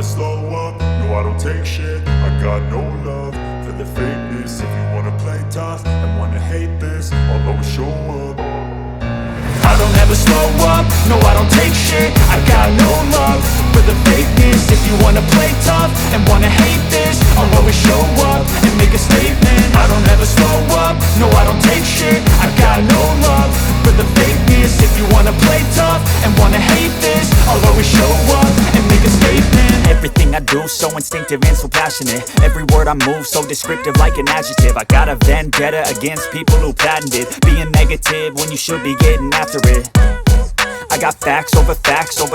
slow up, no I don't take shit. I got no love for the fakeness. If you wanna play tough and wanna hate this, I'll always show up. I don't ever slow up, no I don't take shit. I got no love for the fakeness. If you wanna play tough and wanna hate this, I'll always show up and make a statement. I don't ever slow up, no I don't take shit. I got no love for the fakeness. If you wanna play tough and wanna hate this, I'll always show up and make a statement. Everything I do so instinctive and so passionate. Every word I move so descriptive like an adjective. I got a vendetta against people who patented being negative when you should be getting after it. I got facts over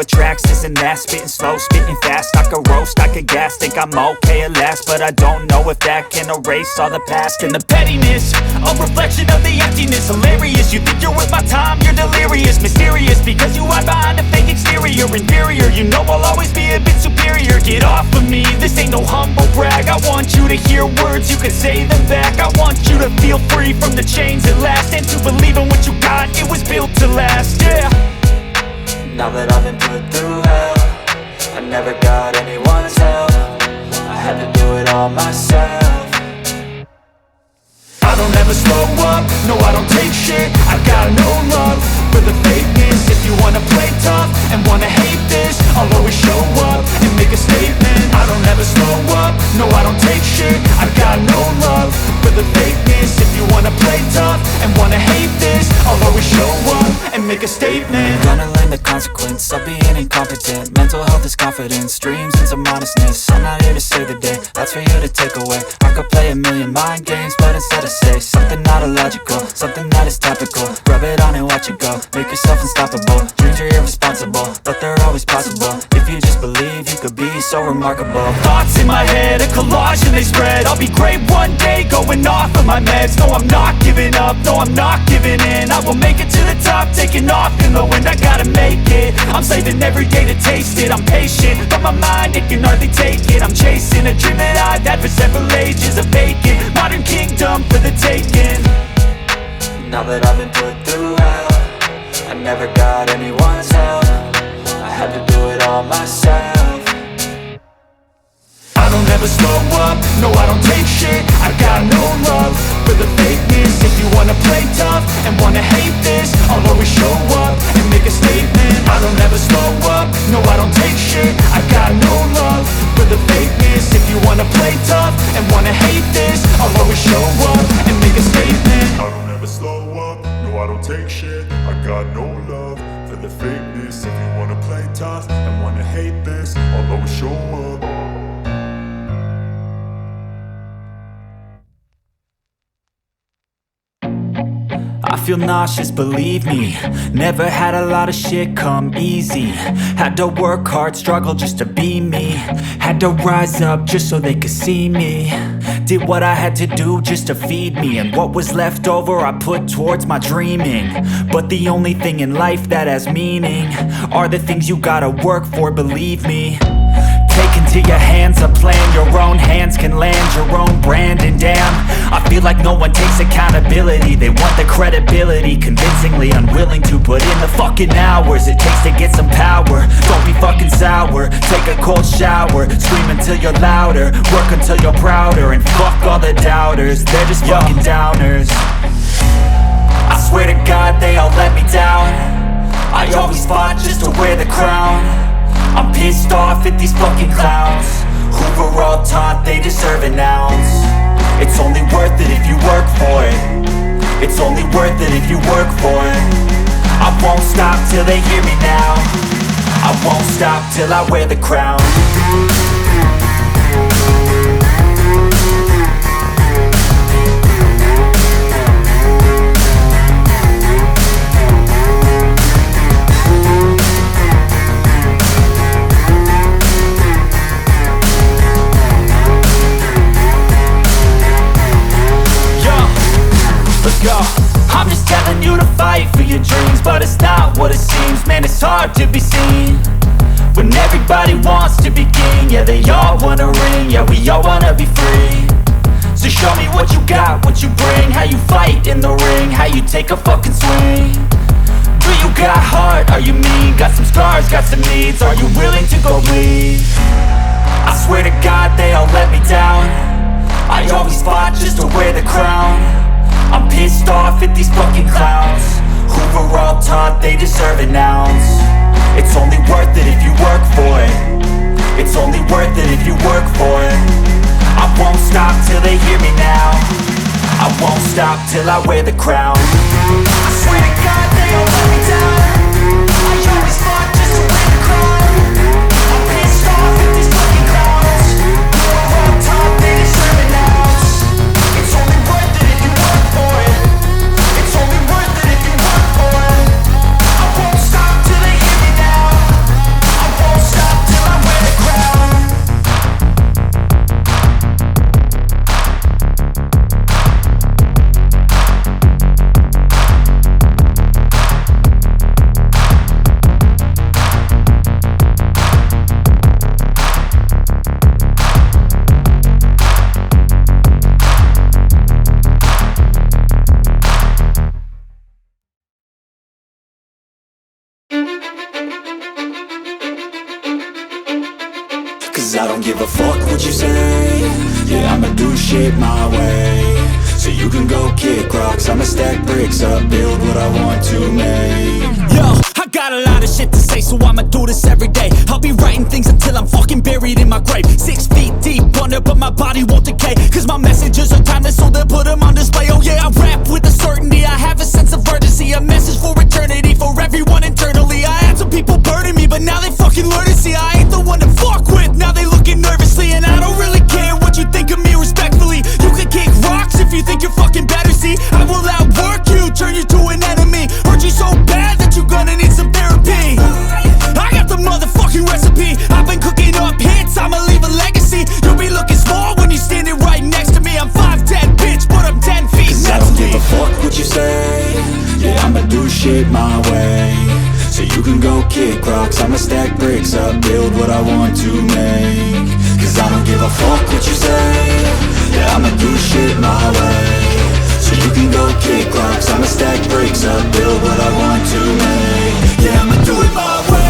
tracks, this and that. Spitting slow, spitting fast, I could roast, I could gas. Think I'm okay at last, but I don't know if that can erase all the past. And the pettiness, a reflection of the emptiness. Hilarious, you think you're worth my time, you're delirious. Mysterious, because you hide behind a fake exterior. Inferior, you know I'll always be a bit superior. Get off of me, this ain't no humble brag. I want you to hear words, you can say them back. I want you to feel free from the chains at last, and to believe in what you got, it was built to last, yeah. Now that I've been put through hell, I never got anyone's help. I had to do it all myself. I don't ever slow up, no I don't take shit. I got no love for the fakeness. If you wanna play tough and wanna hate this, I'll always show up and make a statement. I don't ever slow up, no I don't take shit. I got no love for the fakeness. If you wanna play tough and wanna hate this, I'll always show up and make a statement. Gonna learn the consequence of being incompetent. Mental health is confidence, dreams and some honestness. I'm not here to save the day, that's for you to take away. I could play a million mind games, but instead I say something not illogical, something that is topical. Rub it on and watch it go, make yourself unstoppable. Dreams are irresponsible, but they're always possible. If you just believe, you could be so remarkable. Thoughts in my head, a collage and they spread. I'll be great one day, going off of my meds. No, I'm not giving up, no, I'm not giving in. I will make it to the top, taking off in the wind. I gotta make it, I'm saving every day to taste it. I'm patient, but my mind, it can hardly take it. I'm chasing a dream that I've had for several ages. A vacant, modern kingdom for the taking. Now that I've been put through hell, I never got anyone's help. I had to do it all myself. I don't ever slow up, no I don't take shit. I got no love for the fakeness. If you wanna play tough and wanna hate this, I'll always show up and make a statement. I don't ever slow up, no I don't take shit. I got no love for the fakeness. If you wanna play tough and wanna hate this, I'll always show up and make a statement. I don't ever slow up, no I don't take shit. I got no love for the fakeness. If you wanna play tough and wanna hate this, I'll always show up. I feel nauseous, believe me. Never had a lot of shit come easy. Had to work hard, struggle just to be me. Had to rise up just so they could see me. Did what I had to do just to feed me, and what was left over I put towards my dreaming. But the only thing in life that has meaning are the things you gotta work for, believe me. Take into your hands a plan, your own hands can land your own brand. And damn, I feel like no one takes accountability. They want the credibility, convincingly unwilling to put in the fucking hours it takes to get some power. Don't be fucking sour, take a cold shower. Scream until you're louder, work until you're prouder. And fuck all the doubters, they're just fucking downers. I swear to God they all let me down. I always fought just to wear the crown. I'm pissed off at these fucking clowns who were all taught they deserve an ounce. It's only worth it if you work for it. It's only worth it if you work for it. I won't stop till they hear me now. I won't stop till I wear the crown. I'm just telling you to fight for your dreams, but it's not what it seems. Man, it's hard to be seen when everybody wants to be king. Yeah, they all wanna ring, yeah, we all wanna be free. So show me what you got, what you bring, how you fight in the ring, how you take a fucking swing. Do you got heart, are you mean? Got some scars, got some needs, are you willing to go bleed? off at these fucking clowns who were all taught they deserve an ounce. It's only worth it if you work for it. It's only worth it if you work for it. I won't stop till they hear me now. I won't stop till I wear the crown. I swear to God they gon' let me down. I always fought just to win the crown. I'm pissed off at these fucking clowns who are all taught they deserve an ounce. It's only worth it if you work for it. It's only worth it if you work for it. I won't stop till they hear me now. I won't stop till I wear the crown. Cause I don't give a fuck what you say. Yeah, I'ma do shit my way. So you can go kick rocks, I'ma stack bricks up, build what I want to make. Yo, I got a lot of shit to say, so I'ma do this every day. I'll be writing things until I'm fucking buried in my grave. 6 feet deep under, but my body won't decay. Cause my messages are timeless, so they'll put them on display. Oh yeah, I rap with a certainty, I have a sense of urgency. A message for eternity, for everyone internally. I had some people burning me, but now they fucking learn to see I ain't the one to fuck with. Now they looking nervously, and I don't really care what you think of me respectfully. You can kick rocks if you think you're fucking better, see. I will outwork you, turn you to an enemy. Hurt you so bad that you're gonna need some therapy. I got the motherfucking recipe. I've been cooking up hits, I'ma leave a legacy. You'll be looking small when you're standing right next to me. I'm 5'10", bitch, but I'm 10 feet. Cause I don't give a fuck what you say. Yeah, I'ma do shit my way. So you can go kick rocks, I'ma stack bricks up, build what I want to make. Cause I don't give a fuck what you say. Yeah, I'ma do shit my way. So you can go kick rocks, I'ma stack bricks up, build what I want to make. Yeah, I'ma do it my way.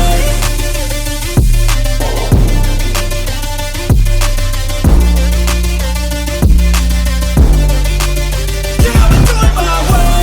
Yeah, I'ma do it my way.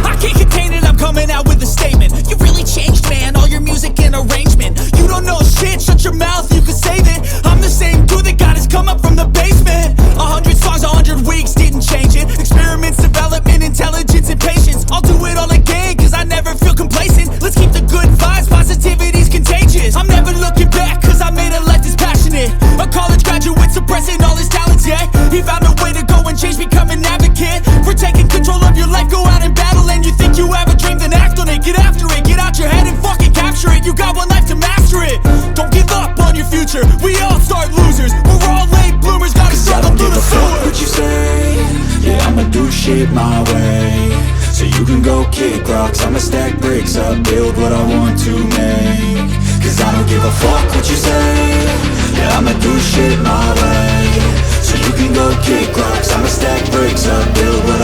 I can't contain it, I'm coming out with a statement. You really changed, man, all your music and arrangement. You don't know shit, shut your mouth, you can save it. I'm the same dude that got his come up from the basement. 100 songs, 100 weeks, didn't change it. Experiments, development, intelligence, and patience. I'll do it all again, cause I never feel complacent. Let's keep the good vibes, positivity's contagious. I'm never looking back, cause I made a life that's passionate. A college graduate suppressing all his talents, yeah. He found a way to go and change, become an advocate. For taking control of your life, go out and battle. And you think you have a dream, then act on it. Get after it, get out your head and fucking capture it. You got one life to master it. Don't give up on your future, we all start losers. We're all late bloomers, gotta struggle through the Fuck sewer. what you say. Yeah, I'ma do shit my way. So you can go kick rocks, I'ma stack bricks up, build what I want to make. Cause I don't give a fuck what you say. Yeah, I'ma do shit my way. So you can go kick rocks, I'ma stack bricks up, build what